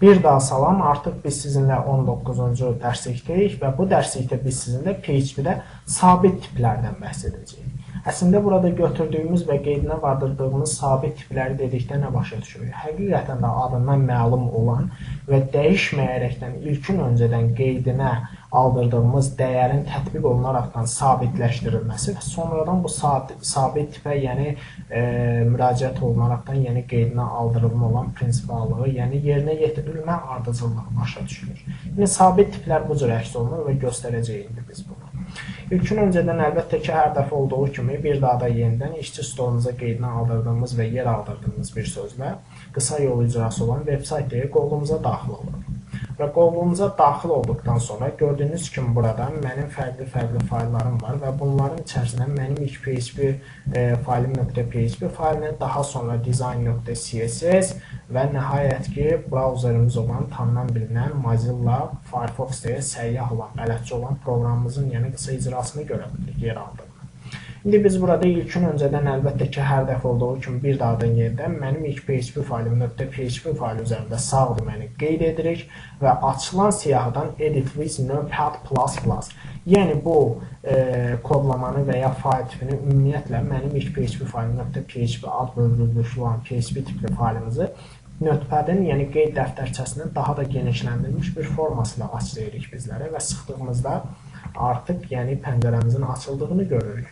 Bir daha salam, artıq biz sizinlə 19-cu dərslikdəyik və bu dərslikdə biz sizinlə PHP-də sabit tiplərdən bəhs edəcəyik. Əslində burada götürdüyümüz və qeydinə vardırdığımız sabit tipləri dedikdə nə başa düşürük? Həqiqətən də adından məlum olan və dəyişməyərəkdən ilkin öncədən qeydinə aldırdığımız dəyərin tətbiq olunaraqdan sabitləşdirilməsi və sonradan bu sabit tipə, yəni müraciət olunaraqdan, yəni qeydinə aldırılma olan prinsipallığı, yəni yerinə yetirilmə ardıcıllığı başa düşülür. Yəni sabit tiplər bu cür əks olunur və göstərəcəyik biz bunu. İlkin öncədən əlbəttə ki, hər dəfə olduğu kimi bir daha da yenidən işçi stolunuza qeydinə aldırdığımız və yer aldırdığımız bir sözlə qısa yol icrası olan veb-sayt deyə qovluğumuza daxil olur. Və qovluğumuza daxil olduqdan sonra gördüyünüz kimi burada mənim fərqli fayllarım var və bunların içərisində mənim ilk PHP faylim .php faylini, daha sonra design.css və nəhayət ki, brauzerimiz olan tanınan bilinən Mozilla Firefox deyə səyyah olan, bələdçi olan proqramımızın yəni qısa icrasını görə bilirik yer aldığını. İndi biz burada ilkin öncədən əlbəttə ki, hər dəfə olduğu kimi bir daha da yenidən mənim ilk PHP faylim .php faylı üzərində sağ düyməni qeyd edirik və açılan siyahıdan edit with Notepad++. Yəni bu kodlamanı və ya fayl tipini ümumiyyətlə mənim ilk PHP faylim .php ad bölgülüşü olan PHP tipli faylımızı Notepad-ın, yəni qeyd dəftərçəsinin daha da genişləndirilmiş bir forması ilə açılırıq bizlərə və sıxdığımızda artıq yəni pəncərəmizin açıldığını görürük.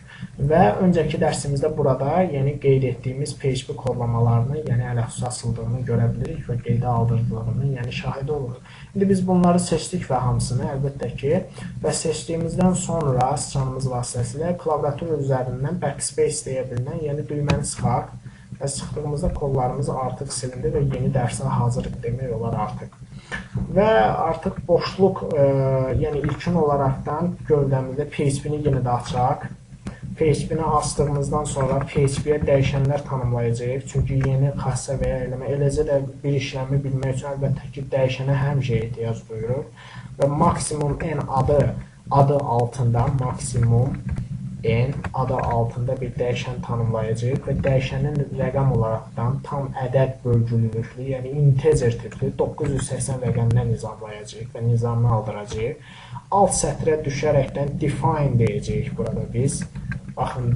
Və öncəki dərsimizdə burada yəni qeyd etdiyimiz PHP kodlamalarını, yəni ələxüsus açıldığını görə bilirik və qeydə aldırdığını, yəni şahidi oluruq. İndi biz bunları seçdik və hamısını əlbəttə ki, və seçdiyimizdən sonra sıçanımız vasitəsilə klaviatur üzərindən backspace deyə bilinən, yəni düyməni sıxaq və sıxdığımızda kodlarımız artıq silindi və yeni dərsə hazırıq demək olar artıq. Və artıq boşluq, yəni ilkin olaraqdan gördüyümüzdə PHP-ni yenə də açaq. PHP-ni açdığımızdan sonra PHP-yə dəyişənlər tanımlayacağıq. Çünki yeni xassə və ya eləmə, eləcə də bir işləmi bilmək üçün əlbəttə ki, dəyişənə həmişə ehtiyac duyuruq. Və maksimum n adı altında, maksimum n adı altında bir dəyişən tanımlayacağıq və dəyişənin rəqəm olaraqdan tam ədəd bölgülülüklü, yəni integer tipli 980 rəqəmlə nizamlayacağıq və nizamını aldıracağıq. Alt sətrə düşərəkdən define deyəcəyik burada biz. Baxın,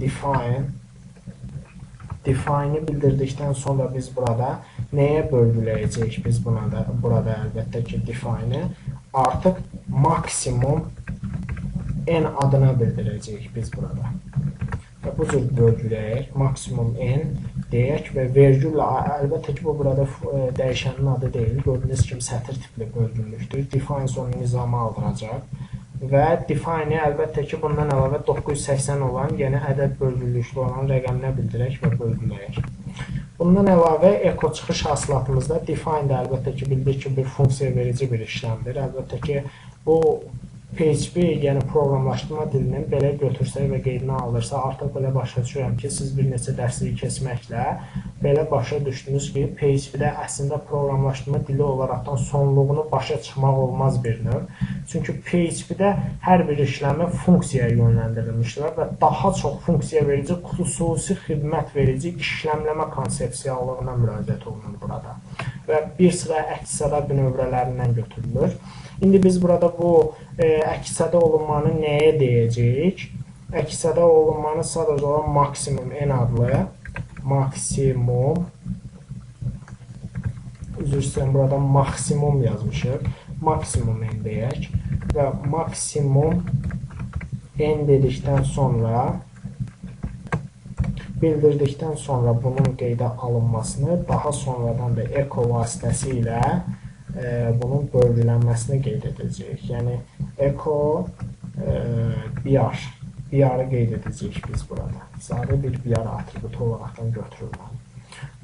define-i bildirdikdən sonra biz burada nəyə bölgüləyəcəyik biz burada əlbəttə ki, define-i artıq maksimum n adına bildirəcəyik biz burada. Və bu cür bölgüləyək, maksimum n deyək və vergülə, əlbəttə ki, bu burada dəyişənin adı deyil, gördüyünüz kimi sətir tipli bölgünlükdür. Define sonra nizamı aldıracaq və define-i əlbəttə ki, bundan əlavə 980 olan, yəni ədəd bölgülüklü olan rəqəminə bildirək və bölgüləyək. Bundan əlavə eko çıxış hasilatımızda define də əlbəttə ki, bildik ki, bir funksiya verici bir işləmdir. Əlbəttə ki, bu PHP, yəni proqramlaşdırma dilinin belə götürsək və qeydinə alırsa, artıq belə başa düşürəm ki, siz bir neçə dərsliyi keçməklə belə başa düşdünüz ki, PHP-də əslində proqramlaşdırma dili olaraqdan sonluğunu başa çıxmaq olmaz bir növ. Çünki PHP-də hər bir işləmi funksiyaya yönləndirilmişdir və daha çox funksiya verici, xüsusi xidmət verici işləmləmə konsepsiyallığına müraciət olunur burada. Və bir sıra əks-səda bünövrələrindən götürülür. İndi biz burada bu əks-səda olunmanı nəyə deyəcəyik? Əks-səda olunmanı sadəcə olan maksimum n adlı, maksimum, üzr istəyirəm, burada maksimum yazmışıq, maksimum n deyək və maksimum n dedikdən sonra, bildirdikdən sonra bunun qeydə alınmasını, daha sonradan da echo vasitəsilə bunun bölgülənməsini qeyd edəcəyik. Yəni, echo BR-ı qeyd edəcəyik biz burada. Sadə bir BR atributu olaraqdan götürülür.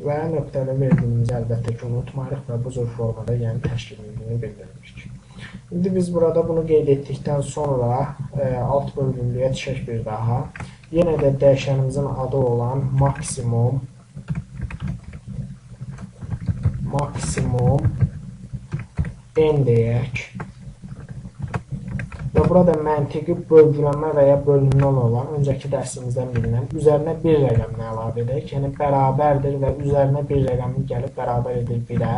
Və nöqtəli verdiyimizi əlbəttə ki, unutmayırıq və bu cür formada yəni təşkilini bildiririk. İndi biz burada bunu qeyd etdikdən sonra alt bölgünlüyə düşək bir daha. Yenə də dəyişənimizin adı olan maksimum n deyək və burada məntiqi bölgülənmə və ya bölünmə olan öncəki dərsimizdən bilinən üzərinə bir rəqəmini əlavə edək. Yəni bərabərdir və üzərinə bir rəqəmi gəlib bərabər edir 1-ə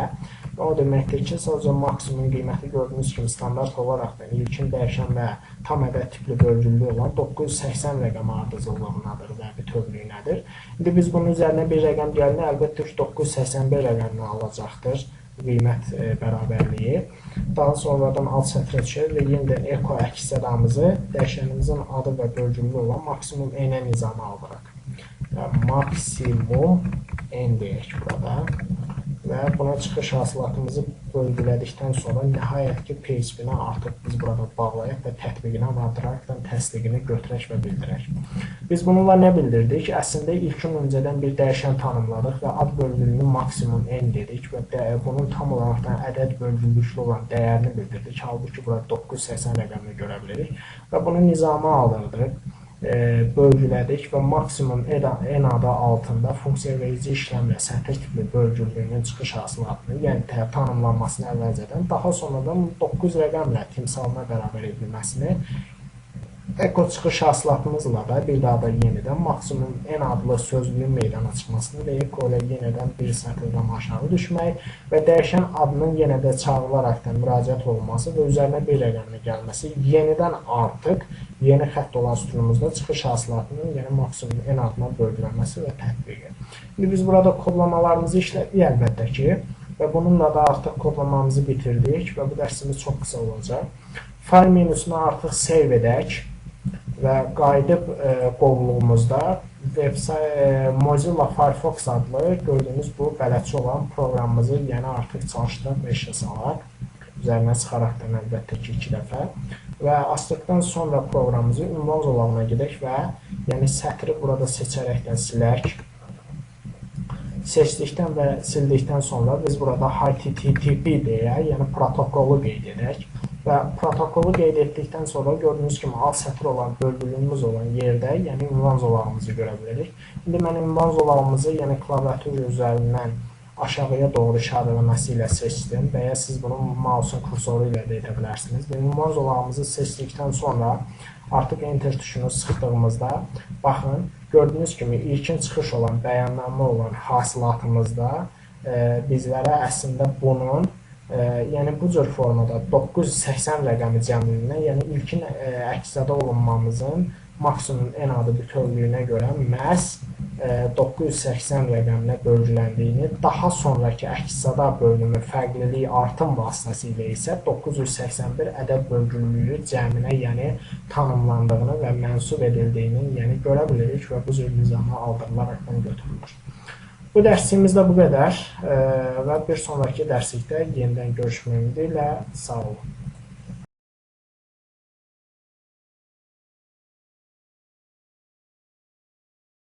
O deməkdir ki, sadəcə maksimum qiyməti gördüyünüz kimi standart olaraq da ilkin dəyişən və tam ədəd tipli bölgülü olan 980 rəqəmi ardıcıllığınadır və bütövlüyünədir. İndi biz bunun üzərinə bir rəqəm gəlini əlbəttə ki 981 rəqəmini alacaqdır qiymət bərabərliyi. Daha sonradan alt sətrə düşür və yenidən eko əks sədamızı dəyişənimizin adı və bölgülü olan maksimum n nizamı alırıq. Maksimum n deyək burada və buna çıxış hasilatımızı bölgülədikdən sonra nəhayət ki PHP-nə artıq biz burada bağlayaq və tətbiqinə vardıraraq təsdiqini götürək və bildirək. Biz bununla nə bildirdik? Əslində ilkin öncədən bir dəyişən tanımladıq və ad bölgülünün maksimum n dedik və bunun tam olaraq da ədəd bölgülüklü olan dəyərini bildirdik. Halbuki burada 980 rəqəmini görə bilirik və bunu nizama alırdıq. Bölgülədik və maksimum n adı altında funksiya verici işləmlə sətr tipli bölgülüyünün çıxış hasilatını, yəni tanımlanmasını əvvəlcədən, daha sonradan 9 rəqəmlə timsalına bərabər edilməsini eko çıxış hasilatımızla da bir daha da yenidən maksimum n adlı sözlüyün meydana çıxmasını və eko ilə yenidən bir sətirdən aşağı düşmək və dəyişən adının yenə də çağırılaraq da müraciət olunması və üzərinə bir rəqəmin gəlməsi yenidən artıq yeni xətt olan sütunumuzda çıxış hasilatının yəni maksimum n adına bölgülənməsi və tətbiqi. İndi biz burada kodlamalarımızı işlədik əlbəttə ki və bununla da artıq kodlamamızı bitirdik və bu dərsimiz çox qısa olacaq. Fayl menüsünü artıq save edək və qayıdıb qovluğumuzda Mozilla Firefox adlı gördüyünüz bu bələdçi olan proqramımızı yəni artıq çalışdıraq və işə salaq. Üzərinə çıxaraq da əlbəttə ki 2 dəfə və açdıqdan sonra proqramımızı ünvan zolağına gedək və yəni sətri burada seçərəkdən silək. Seçdikdən və sildikdən sonra biz burada HTTP deyə, yəni protokolu qeyd edək. Və protokolu qeyd etdikdən sonra gördüyünüz kimi alt sətr olan bölgülüyümüz olan yerdə, yəni ünvan zolağımızı görə bilirik. İndi mən ünvan zolağımızı, yəni klaviatur üzərindən aşağıya doğru işarələməsi ilə seçdim və ya siz bunu mouse'un kursoru ilə də edə bilərsiniz. Və ünvan zolağımızı seçdikdən sonra artıq enter tuşunu sıxdığımızda baxın, gördüyünüz kimi ilkin çıxış olan, bəyannamə olan hasilatımızda bizlərə əslində bunun yəni bu cür formada 980 rəqəmi cəmliyinə, yəni ilkin əksədə olunmamızın maksimum n adı bütövlüyünə görə məhz 980 rəqəminə bölgüləndiyini, daha sonraki əks-səda bölümü fərqliliyi artım vasitəsilə isə 981 ədəd bölgülülüyü cəminə, yəni tanımlandığını və mənsub edildiyini yəni görə bilirik və bu cür nizama aldırılaraqdan götürülür. Bu dərsimizdə bu qədər və bir sonraki dərslikdə yenidən görüşmək ümidi ilə sağ olun.